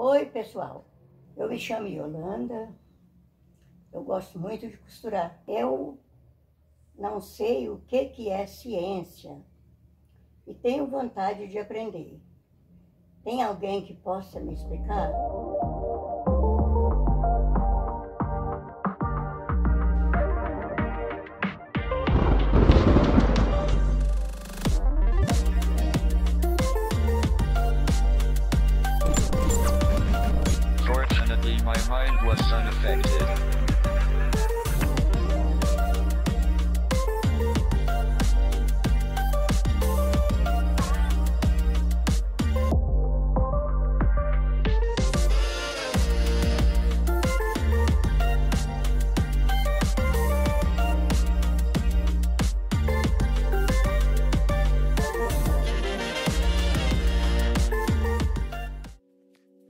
Oi, pessoal. Eu me chamo Yolanda. Eu gosto muito de costurar. Eu não sei o que é ciência e tenho vontade de aprender. Tem alguém que possa me explicar? Fortunately, my mind was unaffected.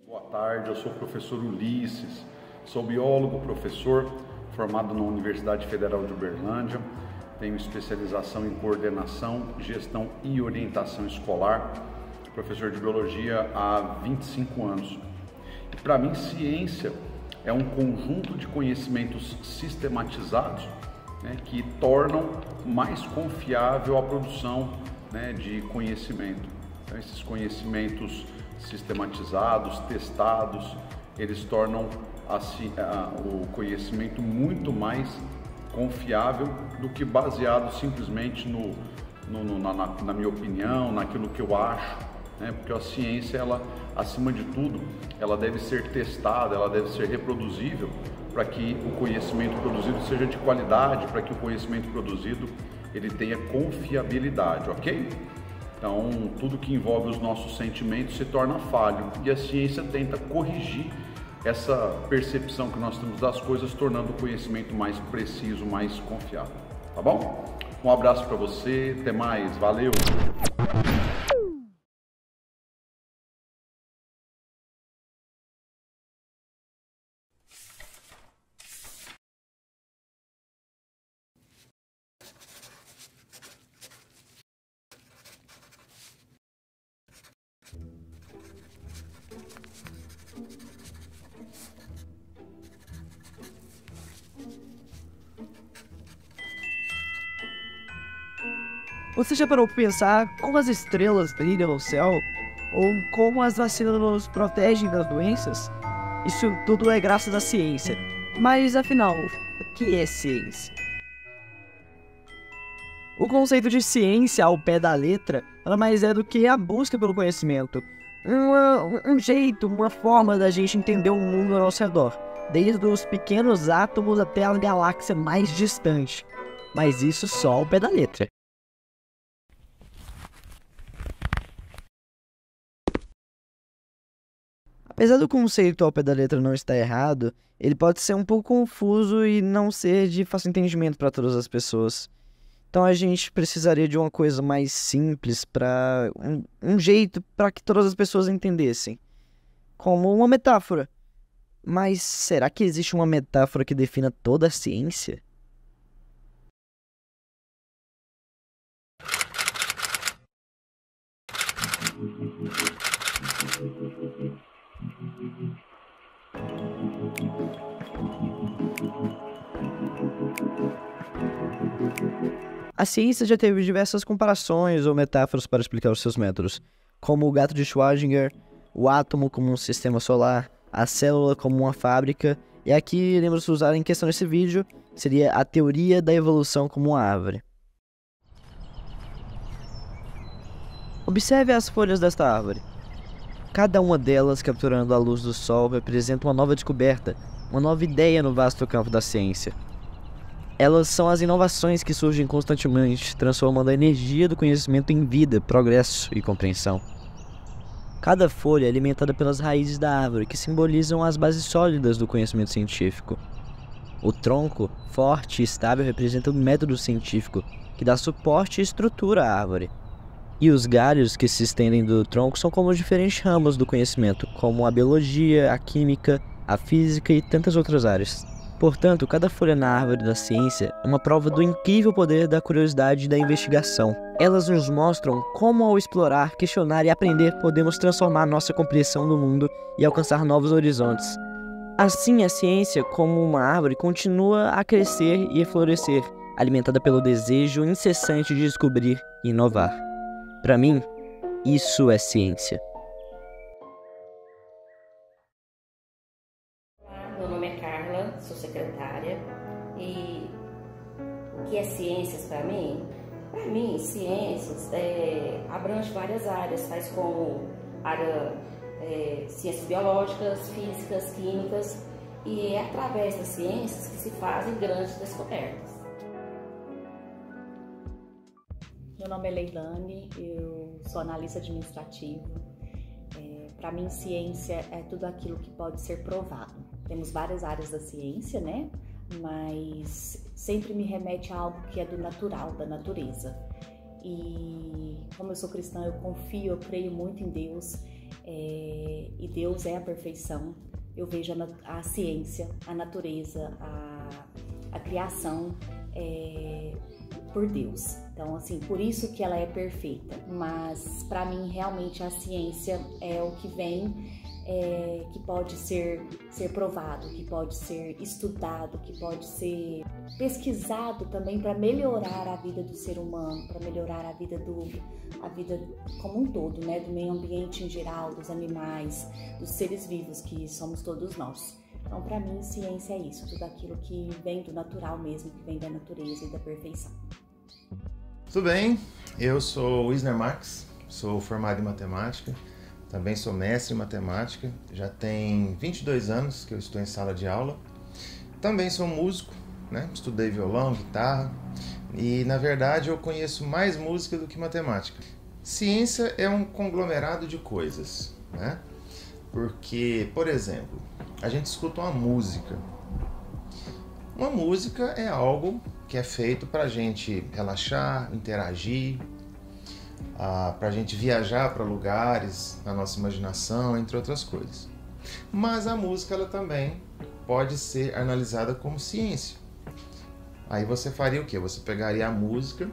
Boa tarde, eu sou o professor Ulisses, sou biólogo, professor, formado na Universidade Federal de Uberlândia, tenho especialização em coordenação, gestão e orientação escolar, professor de biologia há 25 anos. E para mim, ciência é um conjunto de conhecimentos sistematizados, que tornam mais confiável a produção, de conhecimento. Então, esses conhecimentos sistematizados, testados, eles tornam assim, o conhecimento muito mais confiável do que baseado simplesmente na minha opinião, naquilo que eu acho, porque a ciência, ela, acima de tudo, ela deve ser testada, ela deve ser reproduzível para que o conhecimento produzido seja de qualidade, para que o conhecimento produzido ele tenha confiabilidade, ok? Então, tudo que envolve os nossos sentimentos se torna falho e a ciência tenta corrigir essa percepção que nós temos das coisas, tornando o conhecimento mais preciso, mais confiável. Tá bom? Um abraço para você, até mais, valeu! Você já parou para pensar como as estrelas brilham no céu? Ou como as vacinas nos protegem das doenças? Isso tudo é graças à ciência. Mas afinal, o que é ciência? O conceito de ciência ao pé da letra nada mais é do que a busca pelo conhecimento. Um jeito, uma forma da gente entender o mundo ao nosso redor, desde os pequenos átomos até a galáxia mais distante. Mas isso só ao pé da letra. Apesar do conceito ao pé da letra não estar errado, ele pode ser um pouco confuso e não ser de fácil entendimento para todas as pessoas. Então a gente precisaria de uma coisa mais simples, para um jeito para que todas as pessoas entendessem, como uma metáfora. Mas será que existe uma metáfora que defina toda a ciência? A ciência já teve diversas comparações ou metáforas para explicar os seus métodos, como o gato de Schrödinger, o átomo como um sistema solar, a célula como uma fábrica, e aqui iremos usar em questão desse vídeo, seria a teoria da evolução como uma árvore. Observe as folhas desta árvore. Cada uma delas, capturando a luz do sol, representa uma nova descoberta, uma nova ideia no vasto campo da ciência. Elas são as inovações que surgem constantemente, transformando a energia do conhecimento em vida, progresso e compreensão. Cada folha é alimentada pelas raízes da árvore, que simbolizam as bases sólidas do conhecimento científico. O tronco, forte e estável, representa o método científico, que dá suporte e estrutura à árvore. E os galhos que se estendem do tronco são como os diferentes ramos do conhecimento, como a biologia, a química, a física e tantas outras áreas. Portanto, cada folha na árvore da ciência é uma prova do incrível poder da curiosidade e da investigação. Elas nos mostram como, ao explorar, questionar e aprender, podemos transformar nossa compreensão do mundo e alcançar novos horizontes. Assim, a ciência, como uma árvore, continua a crescer e a florescer, alimentada pelo desejo incessante de descobrir e inovar. Para mim, isso é ciência. Meu nome é Carla, sou secretária, e o que é ciências para mim? Para mim, ciências abrange várias áreas, tais como ciências biológicas, físicas, químicas, e é através das ciências que se fazem grandes descobertas. Meu nome é Leilane, eu sou analista administrativo. Para mim, ciência é tudo aquilo que pode ser provado. Temos várias áreas da ciência, né? Mas sempre me remete a algo que é do natural, da natureza. E como eu sou cristã, eu confio, eu creio muito em Deus, e Deus é a perfeição. Eu vejo a ciência, a natureza, a criação por Deus. Então, assim, por isso que ela é perfeita. Mas, para mim, realmente, a ciência é o que vem, que pode ser provado, que pode ser estudado, que pode ser pesquisado também para melhorar a vida do ser humano, para melhorar a vida como um todo, né? Do meio ambiente em geral, dos animais, dos seres vivos que somos todos nós. Então, para mim, ciência é isso, tudo aquilo que vem do natural mesmo, que vem da natureza e da perfeição. Tudo bem, eu sou o Wisner Max, sou formado em matemática, também sou mestre em matemática, já tem 22 anos que eu estou em sala de aula. Também sou músico, né? Estudei violão, guitarra e, na verdade, eu conheço mais música do que matemática. Ciência é um conglomerado de coisas, né? Porque, por exemplo, a gente escuta uma música. Uma música é algo que é feito para a gente relaxar, interagir, para a gente viajar para lugares na nossa imaginação, entre outras coisas. Mas a música ela também pode ser analisada como ciência. Aí você faria o quê? Você pegaria a música,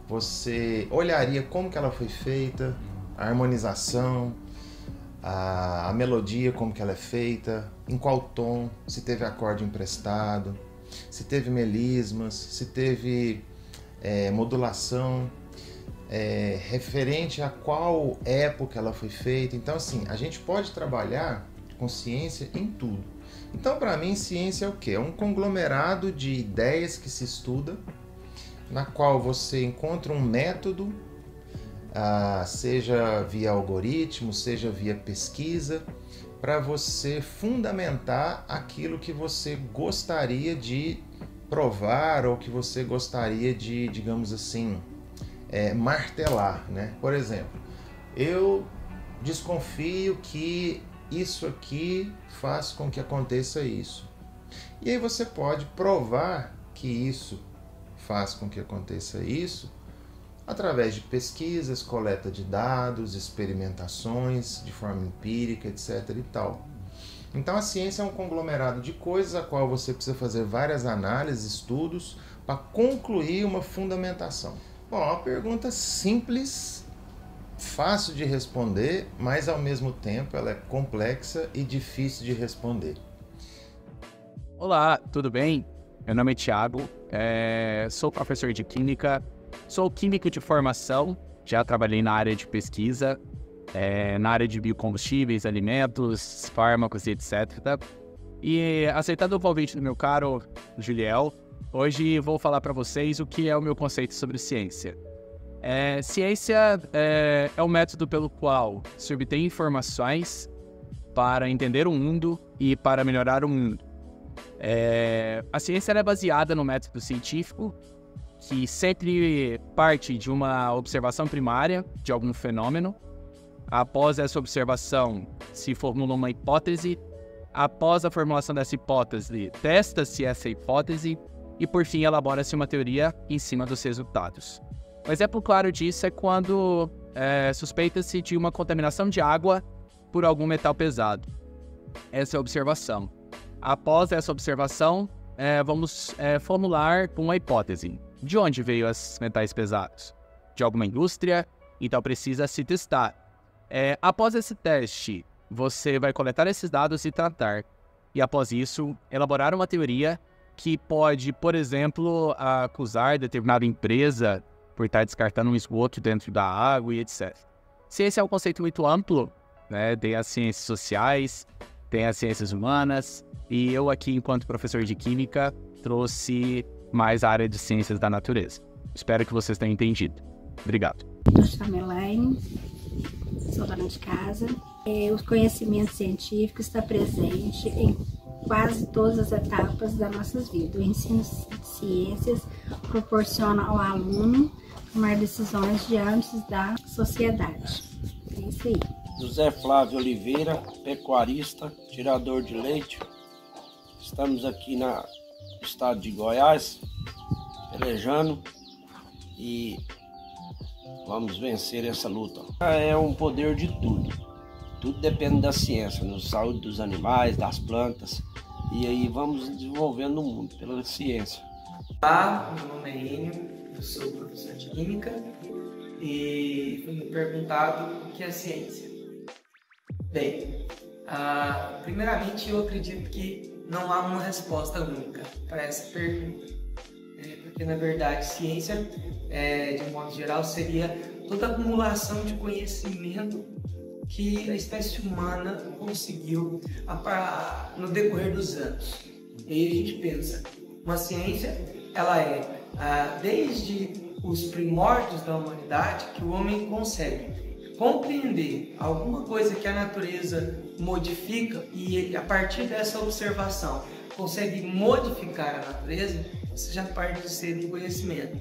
você olharia como que ela foi feita, a harmonização, a melodia, como que ela é feita, em qual tom, se teve acorde emprestado, se teve melismas, se teve modulação, referente a qual época ela foi feita. Então, assim, a gente pode trabalhar com ciência em tudo. Então, para mim, ciência é o quê? É um conglomerado de ideias que se estuda, na qual você encontra um método, seja via algoritmo, seja via pesquisa, para você fundamentar aquilo que você gostaria de provar ou que você gostaria de, digamos assim, martelar, né? Por exemplo, eu desconfio que isso aqui faz com que aconteça isso. E aí você pode provar que isso faz com que aconteça isso através de pesquisas, coleta de dados, experimentações de forma empírica, etc. e tal. Então a ciência é um conglomerado de coisas a qual você precisa fazer várias análises, estudos, para concluir uma fundamentação. Bom, uma pergunta simples, fácil de responder, mas ao mesmo tempo ela é complexa e difícil de responder. Olá, tudo bem? Meu nome é Thiago, sou professor de Química, sou químico de formação, já trabalhei na área de pesquisa, na área de biocombustíveis, alimentos, fármacos e etc. E aceitando o convite do meu caro Juliel, hoje vou falar para vocês o que é o meu conceito sobre ciência. Ciência é o método pelo qual se obtém informações para entender o mundo e para melhorar o mundo. A ciência é baseada no método científico, que sempre parte de uma observação primária de algum fenômeno. Após essa observação, se formula uma hipótese. Após a formulação dessa hipótese, testa-se essa hipótese e, por fim, elabora-se uma teoria em cima dos resultados. O exemplo claro disso é quando suspeita-se de uma contaminação de água por algum metal pesado. Essa é a observação. Após essa observação, vamos formular uma hipótese. De onde veio os metais pesados? De alguma indústria? Então precisa se testar. Após esse teste, você vai coletar esses dados e tratar. E após isso, elaborar uma teoria que pode, por exemplo, acusar determinada empresa por estar descartando um esgoto dentro da água e etc. Ciência é um conceito muito amplo, né? Tem as ciências sociais, tem as ciências humanas, e eu aqui, enquanto professor de Química, trouxe mais a área de ciências da natureza. Espero que vocês tenham entendido. Obrigado. Eu chamo Elaine, sou dona de casa. O conhecimento científico está presente em quase todas as etapas das nossas vidas. O ensino de ciências proporciona ao aluno tomar decisões diante da sociedade. É isso aí. José Flávio Oliveira, pecuarista, tirador de leite. Estamos aqui no estado de Goiás, pelejando e vamos vencer essa luta. É um poder de tudo. Tudo depende da ciência, da saúde dos animais, das plantas. E aí vamos desenvolvendo o mundo pela ciência. Olá, meu nome é Enio, eu sou professor de Química e foi me perguntado o que é ciência. Bem, primeiramente eu acredito que não há uma resposta única para essa pergunta. Porque na verdade ciência, de um modo geral, seria toda a acumulação de conhecimento que a espécie humana conseguiu no decorrer dos anos. E aí a gente pensa, uma ciência, ela desde os primórdios da humanidade, que o homem consegue compreender alguma coisa que a natureza modifica e a partir dessa observação consegue modificar a natureza, isso já parte de ser do conhecimento.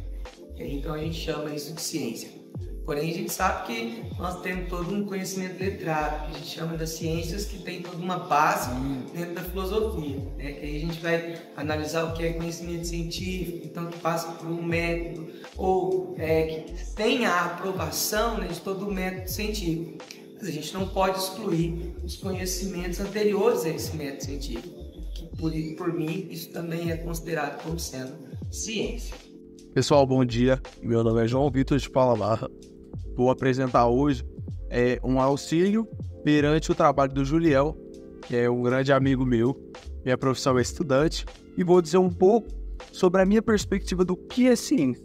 Então a gente chama isso de ciência. Porém, a gente sabe que nós temos todo um conhecimento letrado, que a gente chama das ciências, que tem toda uma base dentro da filosofia, né? Que aí a gente vai analisar o que é conhecimento científico, então que passa por um método, ou que tem a aprovação, né, de todo o método científico. Mas a gente não pode excluir os conhecimentos anteriores a esse método científico, que por mim isso também é considerado como sendo ciência. Pessoal, bom dia. Meu nome é João Vitor de Paula Barra. Vou apresentar hoje um auxílio perante o trabalho do Juliel, que é um grande amigo meu. Minha profissão é estudante e vou dizer um pouco sobre a minha perspectiva do que é ciência.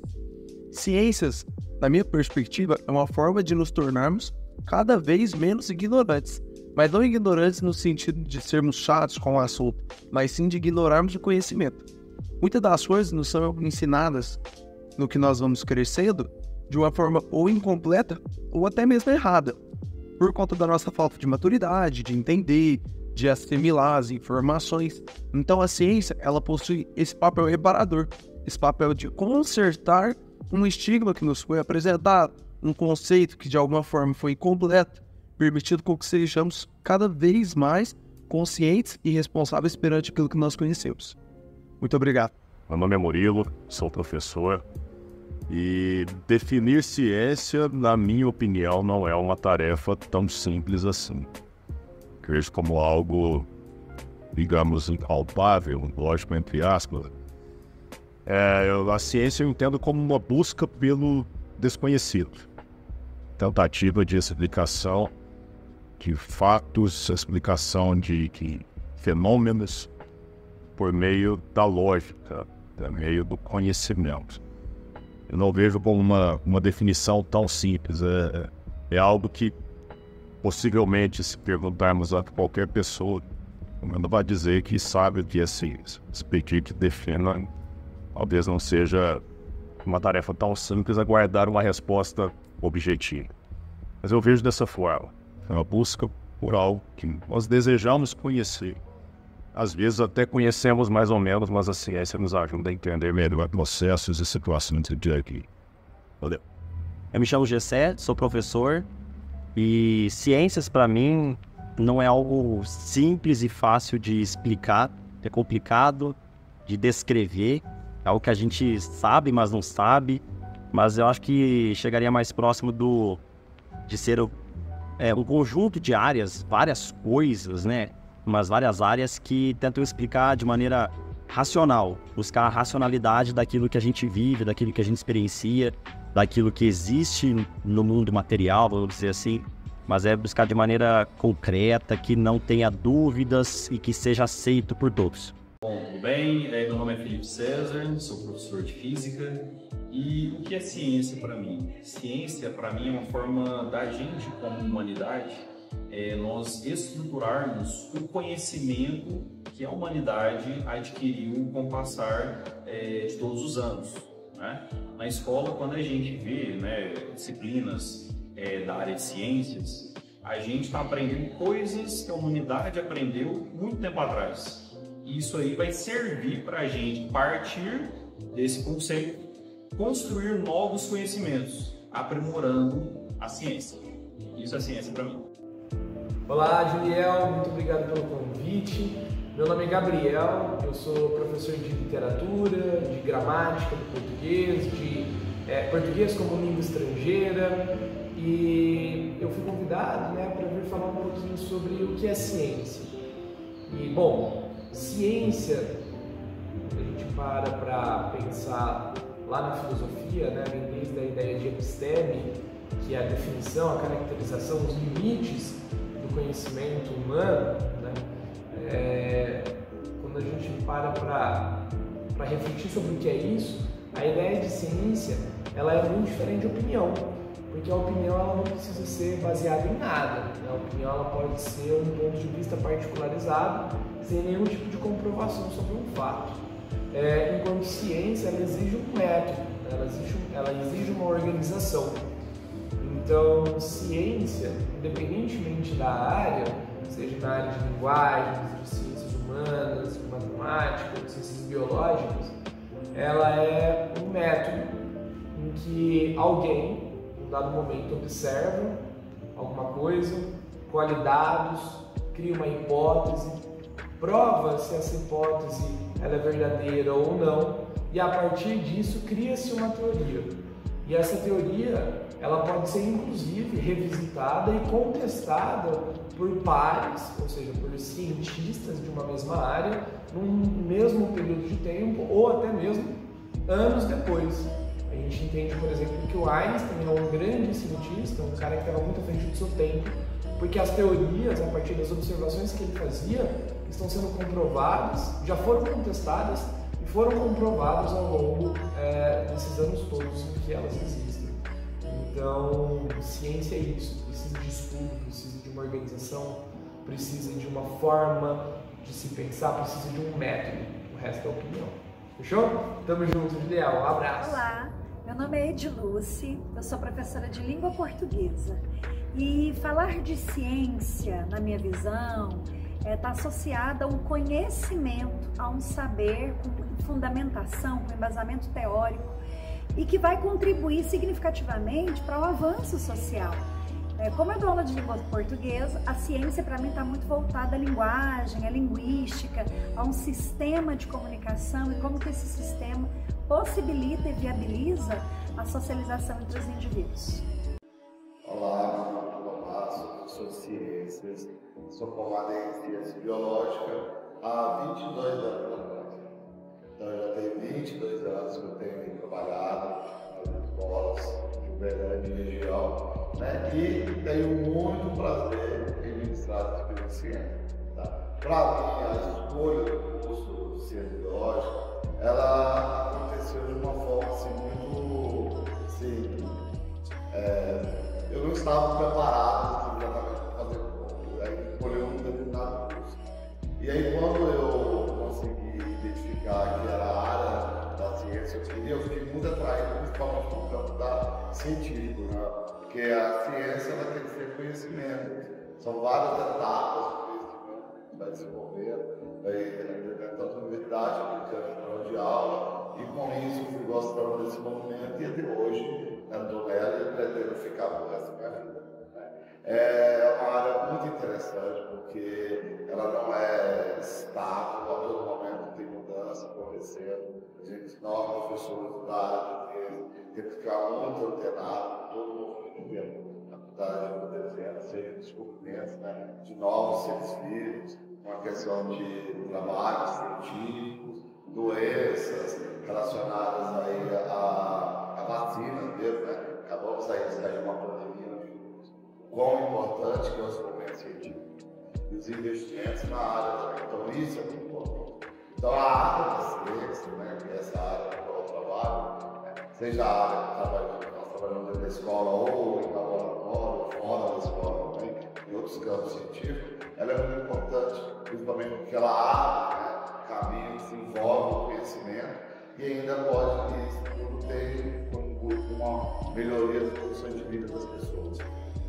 Ciências, na minha perspectiva, é uma forma de nos tornarmos cada vez menos ignorantes. Mas não ignorantes no sentido de sermos chatos com o assunto, mas sim de ignorarmos o conhecimento. Muitas das coisas nos são ensinadas no que nós vamos crescendo de uma forma ou incompleta ou até mesmo errada, por conta da nossa falta de maturidade, de entender, de assimilar as informações. Então a ciência, ela possui esse papel reparador, esse papel de consertar um estigma que nos foi apresentado, um conceito que de alguma forma foi incompleto, permitindo com que sejamos cada vez mais conscientes e responsáveis perante aquilo que nós conhecemos. Muito obrigado. Meu nome é Murilo, sou professor e definir ciência, na minha opinião, não é uma tarefa tão simples assim. Vejo como algo, digamos, impalpável, lógico, entre aspas. A ciência eu entendo como uma busca pelo desconhecido. Tentativa de explicação de fatos, explicação de fenômenos por meio da lógica, por meio do conhecimento. Eu não vejo como uma definição tão simples. É algo que, possivelmente, se perguntarmos a qualquer pessoa, não vai dizer que sabe o que é ciência. Se pedir que defina, talvez não seja uma tarefa tão simples aguardar uma resposta objetiva. Mas eu vejo dessa forma. É uma busca por algo que nós desejamos conhecer. Às vezes até conhecemos mais ou menos, mas a ciência nos ajuda a entender melhor processos e situações do dia a dia. Valeu. Eu me chamo Gessé, sou professor e ciências para mim não é algo simples e fácil de explicar, é complicado de descrever, é algo que a gente sabe, mas não sabe, mas eu acho que chegaria mais próximo de ser um conjunto de áreas, várias coisas, né? umas várias áreas que tentam explicar de maneira racional, buscar a racionalidade daquilo que a gente vive, daquilo que a gente experiencia, daquilo que existe no mundo material, vamos dizer assim, mas é buscar de maneira concreta, que não tenha dúvidas e que seja aceito por todos. Bom, tudo bem? Meu nome é Felipe César, sou professor de Física. E o que é ciência para mim? Ciência, para mim, é uma forma da gente, como humanidade, nós estruturarmos o conhecimento que a humanidade adquiriu com o passar de todos os anos, né? Na escola, quando a gente vê, né, disciplinas da área de ciências, a gente está aprendendo coisas que a humanidade aprendeu muito tempo atrás. E isso aí vai servir para a gente partir desse conceito, construir novos conhecimentos, aprimorando a ciência. Isso é ciência para mim. Olá, Juliel, muito obrigado pelo convite. Meu nome é Gabriel, eu sou professor de literatura, de gramática do português, de português como língua estrangeira, e eu fui convidado, né, para vir falar um pouquinho sobre o que é ciência. E, bom, ciência, a gente para pensar lá na filosofia, né, vem desde a ideia de episteme, que é a definição, a caracterização, os limites do conhecimento humano, né? Quando a gente para refletir sobre o que é isso, a ideia de ciência ela é muito diferente de opinião, porque a opinião ela não precisa ser baseada em nada, né? A opinião ela pode ser um ponto de vista particularizado, sem nenhum tipo de comprovação sobre um fato. Enquanto ciência ela exige um método, ela exige uma organização. Então, ciência, independentemente da área, seja na área de linguagem, de ciências humanas, de matemática, de ciências biológicas, ela é um método em que alguém, em um dado momento, observa alguma coisa, colhe dados, cria uma hipótese, prova se essa hipótese ela é verdadeira ou não, e a partir disso cria-se uma teoria. E essa teoria ela pode ser inclusive revisitada e contestada por pares, ou seja, por cientistas de uma mesma área, num mesmo período de tempo ou até mesmo anos depois. A gente entende, por exemplo, que o Einstein é um grande cientista, um cara que estava muito à frente do seu tempo, porque as teorias, a partir das observações que ele fazia, estão sendo comprovadas, já foram contestadas e foram comprovadas ao longo desses anos todos em que elas existem. Então, ciência é isso, precisa de estudo, precisa de uma organização, precisa de uma forma de se pensar, precisa de um método, o resto é opinião. Fechou? Tamo junto, Juliel, um abraço. Olá, meu nome é Ediluce, eu sou professora de língua portuguesa e falar de ciência, na minha visão, está associada a um conhecimento, a um saber com fundamentação, com embasamento teórico e que vai contribuir significativamente para o avanço social. Como eu dou aula de língua portuguesa, a ciência para mim está muito voltada à linguagem, à linguística, a um sistema de comunicação e como que esse sistema possibilita e viabiliza a socialização entre os indivíduos. Olá, meu nome é Tomás, sou professor de ciências, sou formado em ciência biológica há 22 anos. Então, já tem 22 anos que eu tenho trabalhado nas escolas de Uberlândia e região, né? E tenho muito prazer em ministrar as disciplinas de ciência. Tá? Para mim, a escolha do curso de ciência biológica, ela aconteceu de uma forma assim, muito assim, eu não estava preparado exatamente para fazer o curso, aí escolhi um determinado curso. E aí, quando eu consegui identificar que era a área da ciência que eu fiquei muito atraído, principalmente no campo científico, né? Porque a ciência ela tem que ser conhecimento. São várias etapas que o conhecimento vai desenvolver, tanto na universidade, aplicando de aula, e com isso eu fui gostando desse movimento e até hoje estou nela e pretendo ficar por resto da minha vida. É uma área muito interessante porque ela não é estável, a todo momento tem mudança acontecendo. Nós, professores da área de ciência, temos que ficar muito antenados, todo movimento da área de desenho, seja descobrimentos, né, de novos seres vivos, uma questão de trabalhos científicos, doenças relacionadas aí à vacina mesmo, né? Acabamos aí de sair uma pandemia, quão importante que é o desenvolvimento científico e os investimentos na área também. Então isso é muito importante. Então a área da ciência, né, que é essa área que eu trabalho, né, seja a área que nós trabalhamos dentro da escola ou em laboratório, fora da escola também, em outros campos científicos, ela é muito importante, principalmente porque ela abre, né, caminhos, desenvolve o conhecimento e ainda pode que isso tudo ter uma melhoria das condições de vida das pessoas.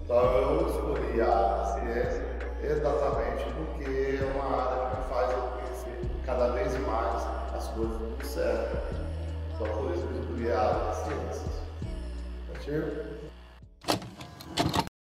Então eu escolhi a área da ciência exatamente porque é uma área que me faz eu conhecer cada vez mais as coisas do certo. Então por isso que eu escolhi a área da ciência. Certo?